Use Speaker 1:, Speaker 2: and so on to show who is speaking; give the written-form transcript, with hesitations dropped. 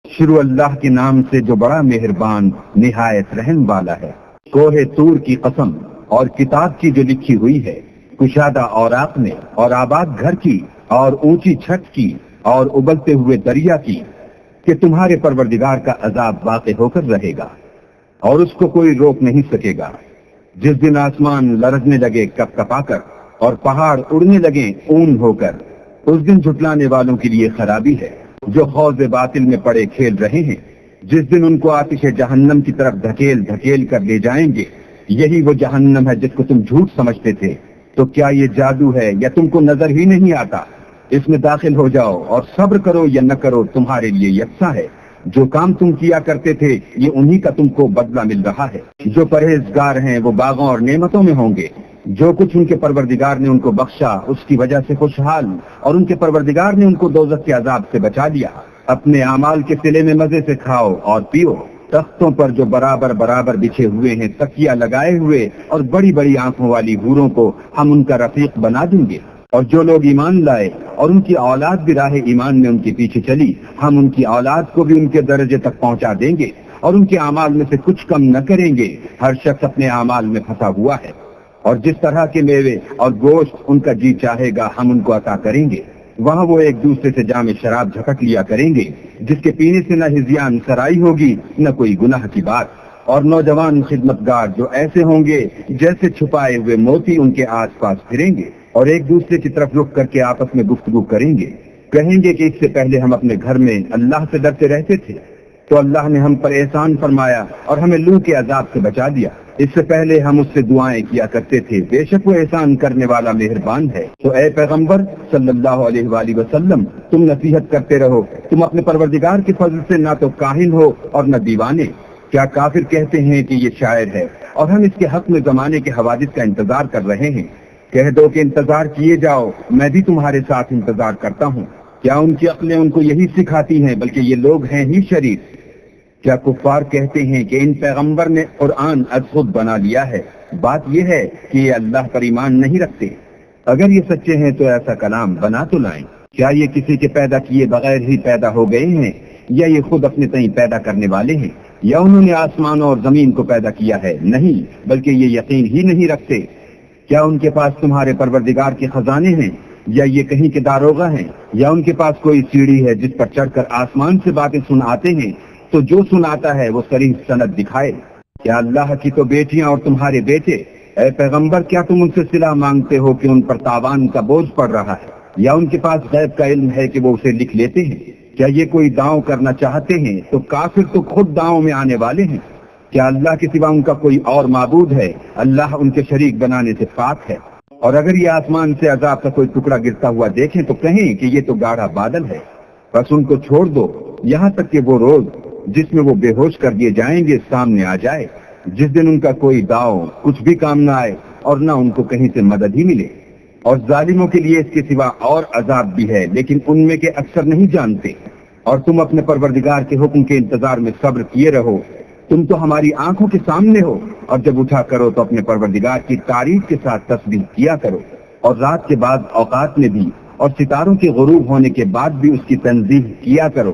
Speaker 1: شروع اللہ کے نام سے جو بڑا مہربان نہایت رحم والا ہے۔ کوہ طور کی قسم اور کتاب کی جو لکھی ہوئی ہے، کشادہ اوراق میں اور آباد گھر کی اور اونچی چھت کی اور ابلتے ہوئے دریا کی، کہ تمہارے پروردگار کا عذاب واقع ہو کر رہے گا اور اس کو کوئی روک نہیں سکے گا۔ جس دن آسمان لرزنے لگے کپ کپا کر اور پہاڑ اڑنے لگے اون ہو کر، اس دن جھٹلانے والوں کے لیے خرابی ہے جو حوض باطل میں پڑے کھیل رہے ہیں۔ جس دن ان کو آتش جہنم کی طرف دھکیل دھکیل کر لے جائیں گے، یہی وہ جہنم ہے جس کو تم جھوٹ سمجھتے تھے۔ تو کیا یہ جادو ہے یا تم کو نظر ہی نہیں آتا؟ اس میں داخل ہو جاؤ اور صبر کرو یا نہ کرو تمہارے لیے یکساں ہے۔ جو کام تم کیا کرتے تھے یہ انہی کا تم کو بدلہ مل رہا ہے۔ جو پرہیزگار ہیں وہ باغوں اور نعمتوں میں ہوں گے۔ جو کچھ ان کے پروردگار نے ان کو بخشا اس کی وجہ سے خوشحال، اور ان کے پروردگار نے ان کو دوزخ کے عذاب سے بچا لیا۔ اپنے اعمال کے صلے میں مزے سے کھاؤ اور پیو، تختوں پر جو برابر برابر بچھے ہوئے ہیں، تکیہ لگائے ہوئے، اور بڑی بڑی آنکھوں والی حوروں کو ہم ان کا رفیق بنا دیں گے۔ اور جو لوگ ایمان لائے اور ان کی اولاد بھی راہ ایمان میں ان کے پیچھے چلی، ہم ان کی اولاد کو بھی ان کے درجے تک پہنچا دیں گے اور ان کے اعمال میں سے کچھ کم نہ کریں گے۔ ہر شخص اپنے اعمال میں پھنسا ہوا ہے، اور جس طرح کے میوے اور گوشت ان کا جی چاہے گا ہم ان کو عطا کریں گے۔ وہاں وہ ایک دوسرے سے جام شراب جھپٹ لیا کریں گے، جس کے پینے سے نہ ہذیان سرائی ہوگی نہ کوئی گناہ کی بات۔ اور نوجوان خدمتگار جو ایسے ہوں گے جیسے چھپائے ہوئے موتی ان کے آس پاس پھریں گے، اور ایک دوسرے کی طرف رخ کر کے آپس میں گفتگو کریں گے، کہیں گے کہ اس سے پہلے ہم اپنے گھر میں اللہ سے ڈرتے رہتے تھے، تو اللہ نے ہم پر احسان فرمایا اور ہمیں لو کے عذاب سے بچا دیا۔ اس سے پہلے ہم اس سے دعائیں کیا کرتے تھے، بے شک وہ احسان کرنے والا مہربان ہے۔ تو اے پیغمبر صلی اللہ علیہ وآلہ وسلم، تم نصیحت کرتے رہو، تم اپنے پروردگار کے فضل سے نہ تو کاہن ہو اور نہ دیوانے۔ کیا کافر کہتے ہیں کہ یہ شاعر ہے اور ہم اس کے حق میں زمانے کے حوادث کا انتظار کر رہے ہیں؟ کہہ دو کہ انتظار کیے جاؤ، میں بھی تمہارے ساتھ انتظار کرتا ہوں۔ کیا ان کی عقلیں ان کو یہی سکھاتی ہیں؟ بلکہ یہ لوگ ہیں ہی شریر۔ کیا کفار کہتے ہیں کہ ان پیغمبر نے قرآن از خود بنا لیا ہے؟ بات یہ ہے کہ یہ اللہ پر ایمان نہیں رکھتے۔ اگر یہ سچے ہیں تو ایسا کلام بنا تو لائیں۔ کیا یہ کسی کے پیدا کیے بغیر ہی پیدا ہو گئے ہیں، یا یہ خود اپنے تئیں پیدا کرنے والے ہیں، یا انہوں نے آسمان اور زمین کو پیدا کیا ہے؟ نہیں، بلکہ یہ یقین ہی نہیں رکھتے۔ کیا ان کے پاس تمہارے پروردگار کے خزانے ہیں، یا یہ کہیں کے داروغہ ہیں، یا ان کے پاس کوئی سیڑھی ہے جس پر چڑھ کر آسمان سے باتیں سناتے ہیں؟ تو جو سناتا ہے وہ صریح سند دکھائے۔ کیا اللہ کی تو بیٹیاں اور تمہارے بیٹے؟ اے پیغمبر، کیا تم ان سے صلہ مانگتے ہو کہ ان پر تاوان کا بوجھ پڑ رہا ہے، یا ان کے پاس غیب کا علم ہے کہ وہ اسے لکھ لیتے ہیں؟ کیا یہ کوئی داؤں کرنا چاہتے ہیں تو کافر تو خود داؤں میں آنے والے ہیں۔ کیا اللہ کے سوا ان کا کوئی اور معبود ہے؟ اللہ ان کے شریک بنانے سے پاک ہے۔ اور اگر یہ آسمان سے عذاب کا کوئی ٹکڑا گرتا ہوا دیکھیں تو کہیں کہ یہ تو گاڑھا بادل ہے، بس ان کو چھوڑ دو یہاں تک کہ وہ روز جس میں وہ بے ہوش کر دیے جائیں گے سامنے آ جائے، جس دن ان کا کوئی داؤ کچھ بھی کام نہ آئے اور نہ ان کو کہیں سے مدد ہی ملے۔ اور ظالموں کے لیے اس کے سوا اور عذاب بھی ہے، لیکن ان میں کے اکثر نہیں جانتے۔ اور تم اپنے پروردگار کے حکم کے انتظار میں صبر کیے رہو، تم تو ہماری آنکھوں کے سامنے ہو، اور جب اٹھا کرو تو اپنے پروردگار کی تعریف کے ساتھ تسبیح کیا کرو، اور رات کے بعد اوقات میں بھی اور ستاروں کے غروب ہونے کے بعد بھی اس کی تنزیہ کیا کرو۔